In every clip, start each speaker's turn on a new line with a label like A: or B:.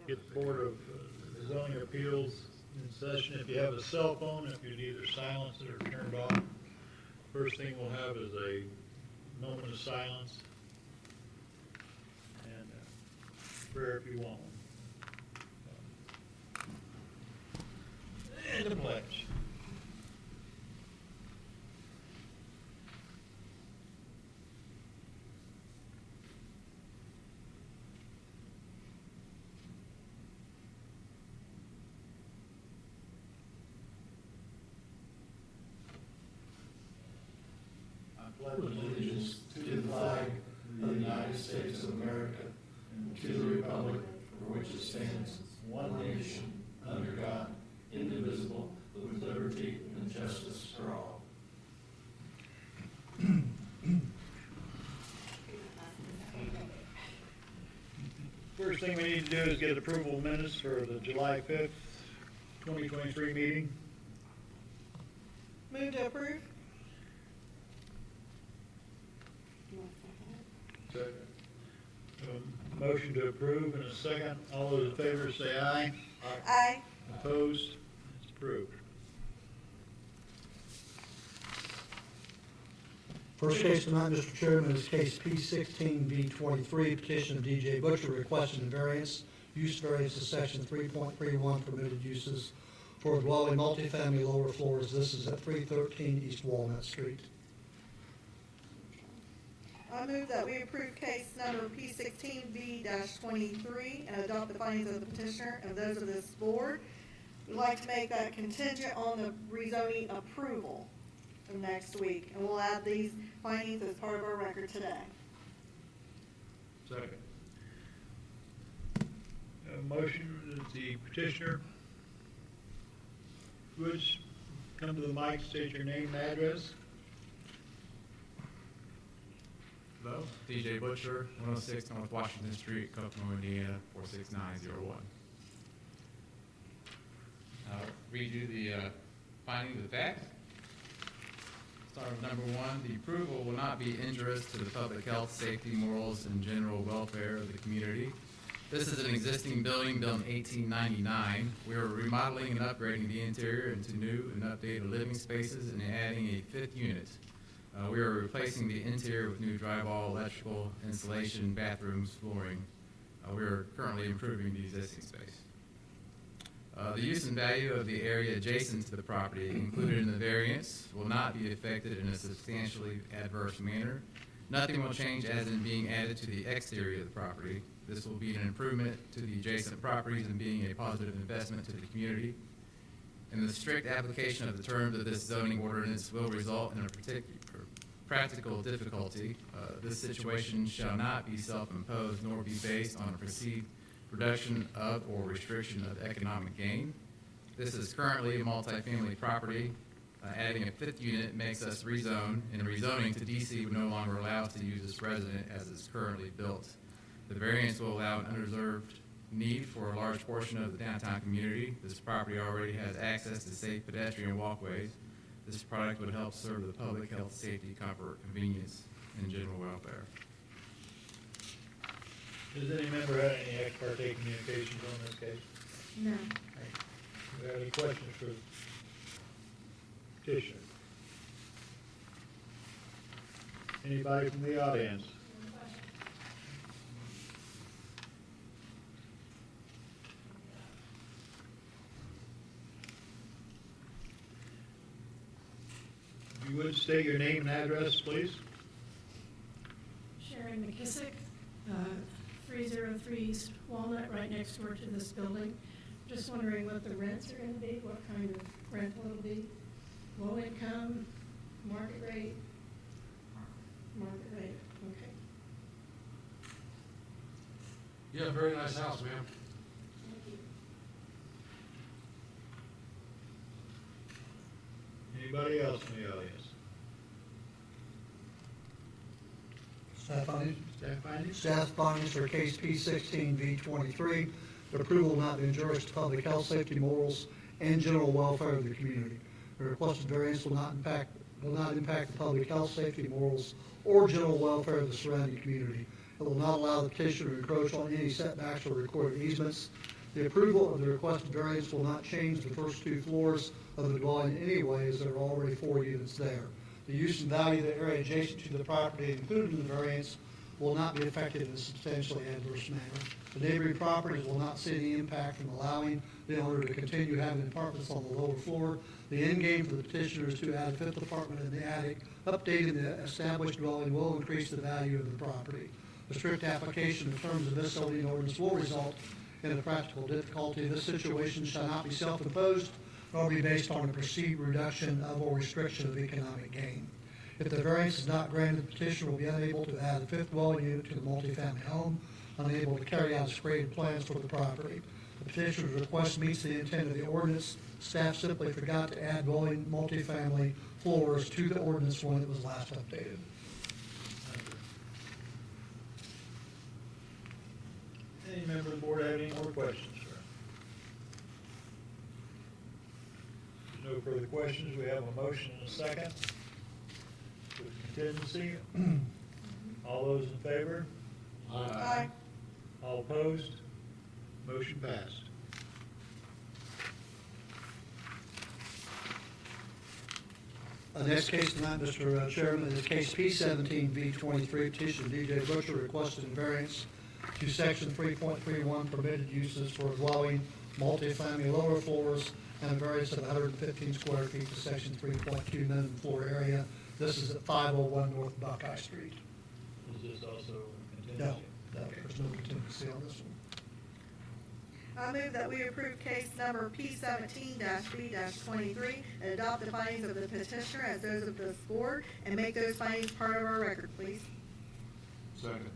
A: get the Board of Zoning Appeals in session. If you have a cell phone, if you'd either silence it or turn it off. First thing we'll have is a moment of silence and prayer if you want one. And the pledge.
B: Allegiance to the flag of the United States of America and to the republic for which it stands, one nation, under God, indivisible, with liberty and justice for all.
A: First thing we need to do is get approval of minutes for the July 5th, 2023 meeting.
C: Move to approve.
A: Second. Motion to approve and a second. All those in favor say aye.
C: Aye.
A: Opposed? It's approved.
D: First case tonight, Mr. Chairman, is case P16V23, petition of DJ Butcher requesting variance, use variance to section 3.31 permitted uses for a dwelling multifamily lower floors. This is at 313 East Walnut Street.
C: I move that we approve case number P16V-23 and adopt the findings of the petitioner and those of this board. We'd like to make that contingent on the rezoning approval of next week, and we'll add these findings as part of our record today.
A: Second. Motion is the petitioner. Would come to the mic, state your name and address.
E: Hello, DJ Butcher, 106 North Washington Street, Kokomo, Indiana, 46901. Read you the findings of fact. Start with number one. The approval will not be injurious to the public health, safety, morals, and general welfare of the community. This is an existing building built in 1899. We are remodeling and upgrading the interior into new and updated living spaces and adding a fifth unit. We are replacing the interior with new drywall, electrical, insulation, bathrooms, flooring. We are currently improving the existing space. The use and value of the area adjacent to the property included in the variance will not be affected in a substantially adverse manner. Nothing will change as in being added to the exterior of the property. This will be an improvement to the adjacent properties and being a positive investment to the community. And the strict application of the terms of this zoning ordinance will result in a practical difficulty. This situation shall not be self-imposed nor be based on a perceived reduction of or restriction of economic gain. This is currently a multifamily property. Adding a fifth unit makes us rezone, and rezoning to DC would no longer allow us to use this resident as it's currently built. The variance will allow an unreserved need for a large portion of the downtown community. This property already has access to safe pedestrian walkways. This product would help serve the public health, safety, comfort, convenience, and general welfare.
A: Does any member have any ex parte communications on this case?
C: No.
A: Do you have any questions for the petitioner? Anybody from the audience? If you would state your name and address, please.
F: Sharon McKissick, 303 East Walnut, right next door to this building. Just wondering what the rents are going to be, what kind of rental it'll be. Low income, market rate? Market rate, okay.
B: You have a very nice house, ma'am.
F: Thank you.
A: Anybody else in the audience?
D: Staff findings?
A: Staff findings?
D: Staff findings for case P16V23, the approval not to injurious to public health, safety, morals, and general welfare of the community. The requested variance will not impact the public health, safety, morals, or general welfare of the surrounding community. It will not allow the petitioner to encroach on any setbacks or recorded easements. The approval of the requested variance will not change the first 2 floors of the dwelling in any way, as there are already 4 units there. The use and value of the area adjacent to the property included in the variance will not be affected in a substantially adverse manner. The neighboring properties will not see any impact from allowing the owner to continue having apartments on the lower floor. The end game for the petitioner is to add a 5th apartment in the attic. Updating the established dwelling will increase the value of the property. The strict application of terms of this zoning ordinance will result in a practical difficulty. This situation shall not be self-imposed nor be based on a perceived reduction of or restriction of economic gain. If the variance is not granted, the petitioner will be unable to add a 5th dwelling unit to the multifamily home, unable to carry out its graded plans for the property. The petitioner's request meets the intent of the ordinance. Staff simply forgot to add dwelling multifamily floors to the ordinance when it was last updated.
A: Any member of the board have any more questions, sir? If there's no further questions, we have a motion and a second with contingency. All those in favor?
C: Aye.
A: All opposed? Motion passed.
D: Next case tonight, Mr. Chairman, is case P17V23, petition DJ Butcher requesting variance to section 3.31 permitted uses for a dwelling, multifamily lower floors, and a variance of 115 square feet to section 3.2 minimum floor area. This is at 501 North Buckeye Street.
A: Is this also
D: No,
A: contingency?
D: there's no contingency on this one.
C: I move that we approve case number P17-B-23 and adopt the findings of the petitioner as those of this board and make those findings part of our record, please.
B: Second.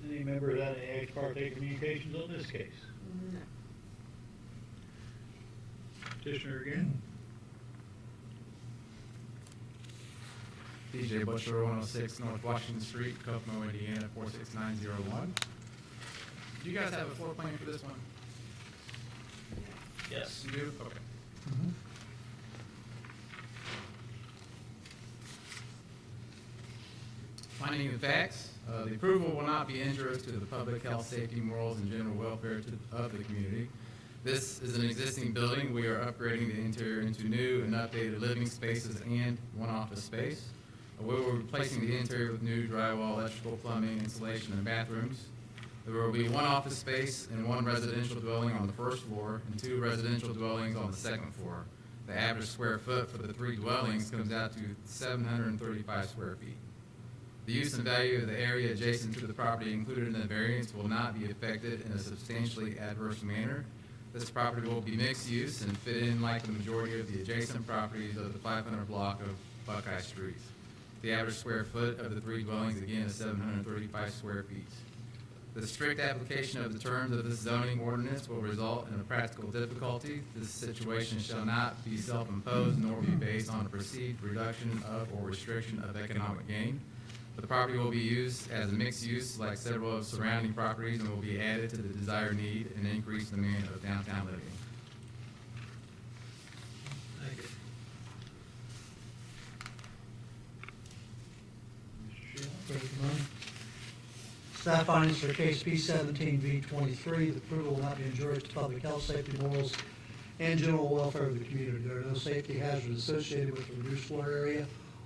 A: Any member have any ex parte communications on this case?
C: No.
A: Petitioner again?
E: DJ Butcher, 106 North Washington Street, Kokomo, Indiana, 46901. Do you guys have a floor plan for this one?
B: Yes.
E: You do? Okay. Finding the facts, the approval will not be injurious to the public health, safety, morals, and general welfare of the community. This is an existing building. We are upgrading the interior into new and updated living spaces and one office space. We will be replacing the interior with new drywall, electrical, plumbing, insulation, and bathrooms. There will be one office space and one residential dwelling on the first floor and 2 residential dwellings on the second floor. The average square foot for the 3 dwellings comes out to 735 square feet. The use and value of the area adjacent to the property included in the variance will not be affected in a substantially adverse manner. This property will be mixed use and fit in like the majority of the adjacent properties of the 500 block of Buckeye Street. The average square foot of the 3 dwellings again is 735 square feet. The strict application of the terms of this zoning ordinance will result in a practical difficulty. This situation shall not be self-imposed nor be based on a perceived reduction of or restriction of economic gain. The property will be used as a mixed use like several of surrounding properties and will be added to the desired need and increased demand of downtown living.
A: Thank you. Mr. Sheehan?
D: Ready for mine? Staff findings for case P17V23, the approval will not be injurious to public health, safety, morals, and general welfare of the community. There are no safety hazards associated with the reduced floor area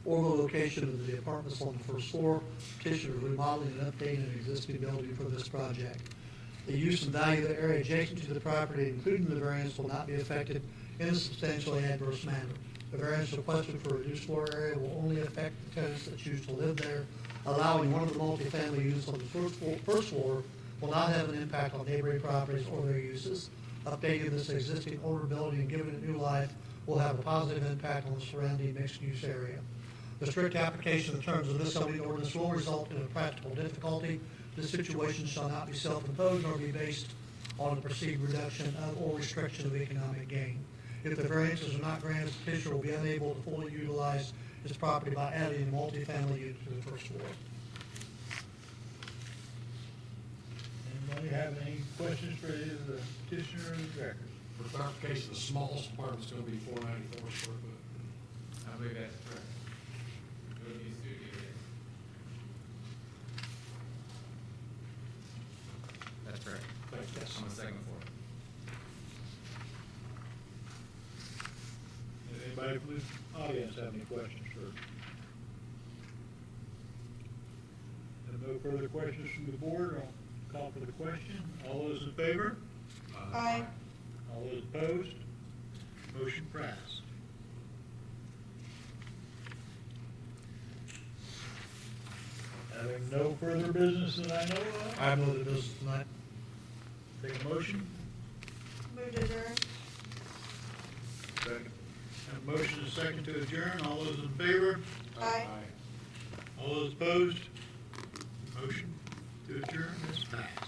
D: or the location of the apartments on the first floor. Petitioner is remodeling and updating an existing building for this project. The use and value of the area adjacent to the property, including the variance, will not be affected in a substantially adverse manner. The variance requested for a reduced floor area will only affect the tenants that choose to live there. Allowing one of the multifamily units on the first floor will not have an impact on neighboring properties or their uses. Updating this existing older building and giving it new life will have a positive impact on the surrounding mixed-use area. The strict application of the terms of this zoning ordinance will result in a practical difficulty. This situation shall not be self-imposed nor be based on a perceived reduction of or restriction of economic gain. If the variances are not granted, the petitioner will be unable to fully utilize his property by adding a multifamily unit to the first floor.
A: Anybody have any questions for either the petitioner or the director?
B: For clarification, the smallest apartment's gonna be 494 square foot.
E: I believe that's correct. It would be studio.
A: Anybody from the audience have any questions, sir? If no further questions from the board, I'll call for the question. All those in favor?
C: Aye.
A: All those opposed? Motion passed. Having no further business that I know of,
D: I have no other business tonight.
A: take a motion.
C: Move to adjourn.
A: Second. Have a motion and a second to adjourn. All those in favor?
C: Aye.
A: All those opposed? Motion to adjourn is passed.